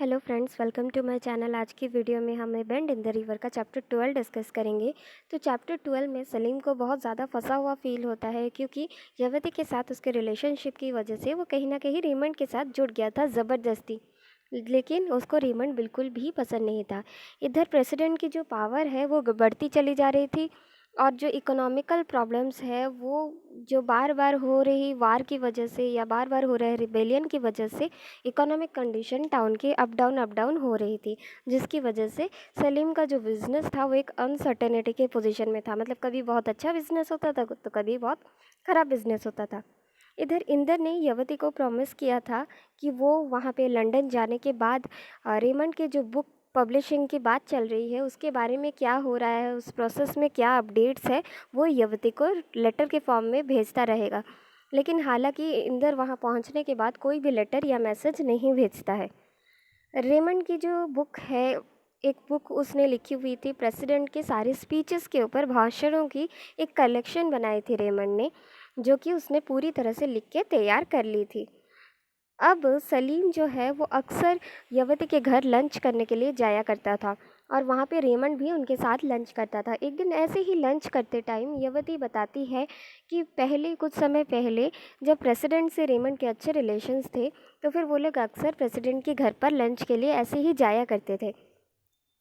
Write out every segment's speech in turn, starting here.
Hello friends, welcome to my channel. आज की video में हम बेंड इन द रिवर का चैप्टर 12 डिस्कस करेंगे। तो चैप्टर 12 में सलीम को बहुत ज़्यादा फंसा हुआ फील होता है क्योंकि युवती के साथ उसके रिलेशनशिप की वजह से वो कहीं ना कहीं रेमंड के साथ जुड़ गया था ज़बरदस्ती। लेकिन उसको रेमंड बिल्कुल भी पसंद नहीं था। इधर प्रेसिडेंट की जो पावर है वो बढ़ती चली जा रही थी और जो इकोनॉमिकल प्रॉब्लम्स है वो जो बार बार हो रही वार की वजह से या बार बार हो रहे रिबेलियन की वजह से इकोनॉमिक कंडीशन टाउन की अप डाउन हो रही थी, जिसकी वजह से सलीम का जो बिज़नेस था वो एक अनसर्टेनिटी के पोजीशन में था। मतलब कभी बहुत अच्छा बिज़नेस होता था तो कभी बहुत ख़राब बिज़नेस होता था। इधर इंदर ने युवती को प्रॉमिस किया था कि वो वहाँ पे लंदन जाने के बाद रेमंड के जो बुक पब्लिशिंग की बात चल रही है उसके बारे में क्या हो रहा है, उस प्रोसेस में क्या अपडेट्स है, वो युवती को लेटर के फॉर्म में भेजता रहेगा। लेकिन हालांकि इंदर वहाँ पहुँचने के बाद कोई भी लेटर या मैसेज नहीं भेजता है। रेमंड की जो बुक है, एक बुक उसने लिखी हुई थी प्रेसिडेंट के सारे स्पीचेस के ऊपर, भाषणों की एक कलेक्शन बनाई थी रेमंड ने, जो कि उसने पूरी तरह से लिख के तैयार कर ली थी। अब सलीम जो है वो अक्सर युवती के घर लंच करने के लिए जाया करता था और वहाँ पे रेमंड भी उनके साथ लंच करता था। एक दिन ऐसे ही लंच करते टाइम युवती बताती है कि पहले कुछ समय पहले जब प्रेसिडेंट से रेमंड के अच्छे रिलेशंस थे तो फिर वो लोग अक्सर प्रेसिडेंट के घर पर लंच के लिए ऐसे ही जाया करते थे।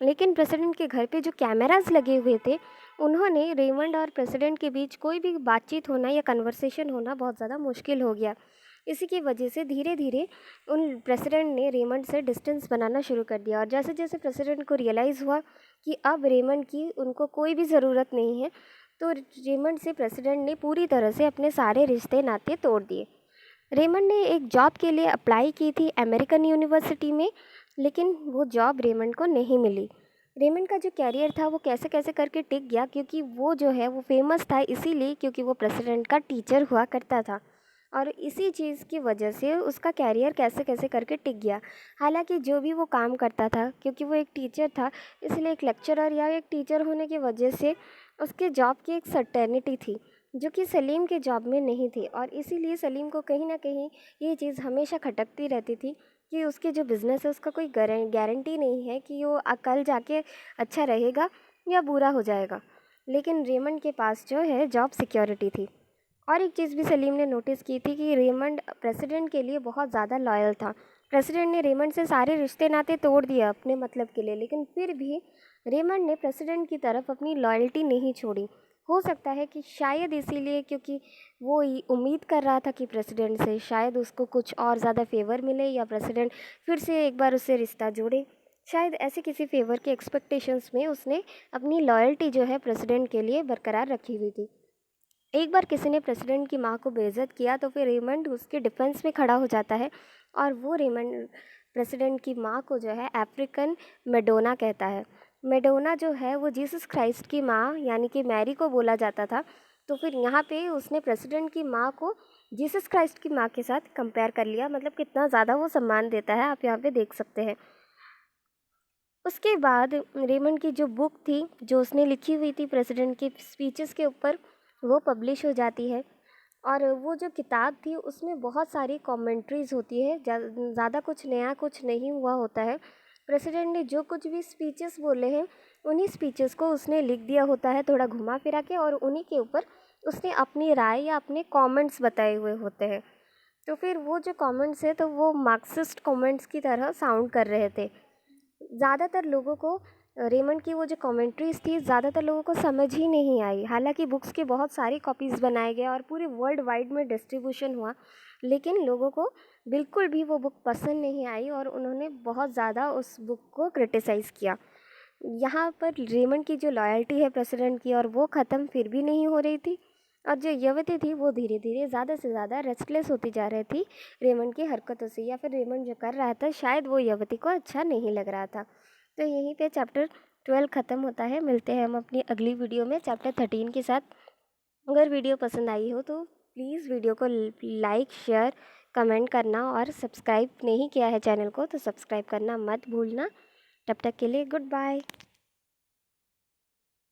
लेकिन प्रेसिडेंट के घर पे जो कैमरास लगे हुए थे उन्होंने रेमंड और प्रेसिडेंट के बीच कोई भी बातचीत होना या कन्वर्सेशन होना बहुत ज़्यादा मुश्किल हो गया। इसी की वजह से धीरे धीरे उन प्रेसिडेंट ने रेमंड से डिस्टेंस बनाना शुरू कर दिया और जैसे जैसे प्रेसिडेंट को रियलाइज़ हुआ कि अब रेमंड की उनको कोई भी ज़रूरत नहीं है, तो रेमंड से प्रेसिडेंट ने पूरी तरह से अपने सारे रिश्ते नाते तोड़ दिए। रेमंड ने एक जॉब के लिए अप्लाई की थी अमेरिकन यूनिवर्सिटी में, लेकिन वो जॉब रेमंड को नहीं मिली। रेमंड का जो कैरियर था वो कैसे कैसे करके टिक गया, क्योंकि वो जो है वो फेमस था इसीलिए क्योंकि वो प्रेसिडेंट का टीचर हुआ करता था और इसी चीज़ की वजह से उसका कैरियर कैसे कैसे करके टिक गया। हालांकि जो भी वो काम करता था, क्योंकि वो एक टीचर था, इसलिए एक लेक्चरर या एक टीचर होने की वजह से उसके जॉब की एक सर्टेनिटी थी जो कि सलीम के जॉब में नहीं थी और इसीलिए सलीम को कहीं ना कहीं ये चीज़ हमेशा खटकती रहती थी कि उसके जो बिज़नेस है उसका कोई गारंटी नहीं है कि वो कल जाके अच्छा रहेगा या बुरा हो जाएगा। लेकिन रेमंड के पास जो है जॉब सिक्योरिटी थी। और एक चीज़ भी सलीम ने नोटिस की थी कि रेमंड प्रेसिडेंट के लिए बहुत ज़्यादा लॉयल था। प्रेसिडेंट ने रेमंड से सारे रिश्ते नाते तोड़ दिए अपने मतलब के लिए, लेकिन फिर भी रेमंड ने प्रेसिडेंट की तरफ अपनी लॉयल्टी नहीं छोड़ी। हो सकता है कि शायद इसीलिए क्योंकि वो उम्मीद कर रहा था कि प्रेसिडेंट से शायद उसको कुछ और ज़्यादा फेवर मिले या प्रेसिडेंट फिर से एक बार उससे रिश्ता जोड़े। शायद ऐसे किसी फेवर के एक्सपेक्टेशंस में उसने अपनी लॉयल्टी जो है प्रेसिडेंट के लिए बरकरार रखी हुई थी। एक बार किसी ने प्रेसिडेंट की माँ को बेइज्जत किया तो फिर रेमंड उसके डिफेंस में खड़ा हो जाता है और वो रेमंड प्रेसिडेंट की माँ को जो है अफ्रीकन मेडोना कहता है। मेडोना जो है वो जीसस क्राइस्ट की माँ यानी कि मैरी को बोला जाता था। तो फिर यहाँ पे उसने प्रेसिडेंट की माँ को जीसस क्राइस्ट की माँ के साथ कंपेयर कर लिया। मतलब कितना ज़्यादा वो सम्मान देता है, आप यहाँ पे देख सकते हैं। उसके बाद रेमंड की जो बुक थी जो उसने लिखी हुई थी प्रेसिडेंट की स्पीचेस के ऊपर, वो पब्लिश हो जाती है। और वो जो किताब थी उसमें बहुत सारी कमेंट्रीज़ होती है, ज़्यादा कुछ नया कुछ नहीं हुआ होता है। प्रेसिडेंट ने जो कुछ भी स्पीचेस बोले हैं उन्हीं स्पीचेस को उसने लिख दिया होता है थोड़ा घुमा फिरा के, और उन्हीं के ऊपर उसने अपनी राय या अपने कमेंट्स बताए हुए होते हैं। तो फिर वो जो कमेंट्स है तो वो मार्क्सिस्ट कमेंट्स की तरह साउंड कर रहे थे। ज़्यादातर लोगों को रेमंड की वो जो कमेंट्रीज़ थी ज़्यादातर लोगों को समझ ही नहीं आई। हालांकि बुक्स की बहुत सारी कॉपीज़ बनाए गए और पूरे वर्ल्ड वाइड में डिस्ट्रीब्यूशन हुआ, लेकिन लोगों को बिल्कुल भी वो बुक पसंद नहीं आई और उन्होंने बहुत ज़्यादा उस बुक को क्रिटिसाइज़ किया। यहाँ पर रेमंड की जो लॉयल्टी है प्रेसिडेंट की और वो ख़त्म फिर भी नहीं हो रही थी, और जो युवती थी वो धीरे धीरे ज़्यादा से ज़्यादा रेस्टलेस होती जा रही थी रेमंड की हरकतों से, या फिर रेमंड जो कर रहा था शायद वो युवती को अच्छा नहीं लग रहा था। तो यहीं पे चैप्टर 12 ख़त्म होता है। मिलते हैं हम अपनी अगली वीडियो में चैप्टर 13 के साथ। अगर वीडियो पसंद आई हो तो प्लीज़ वीडियो को लाइक शेयर कमेंट करना, और सब्सक्राइब नहीं किया है चैनल को तो सब्सक्राइब करना मत भूलना। तब तक के लिए गुड बाय।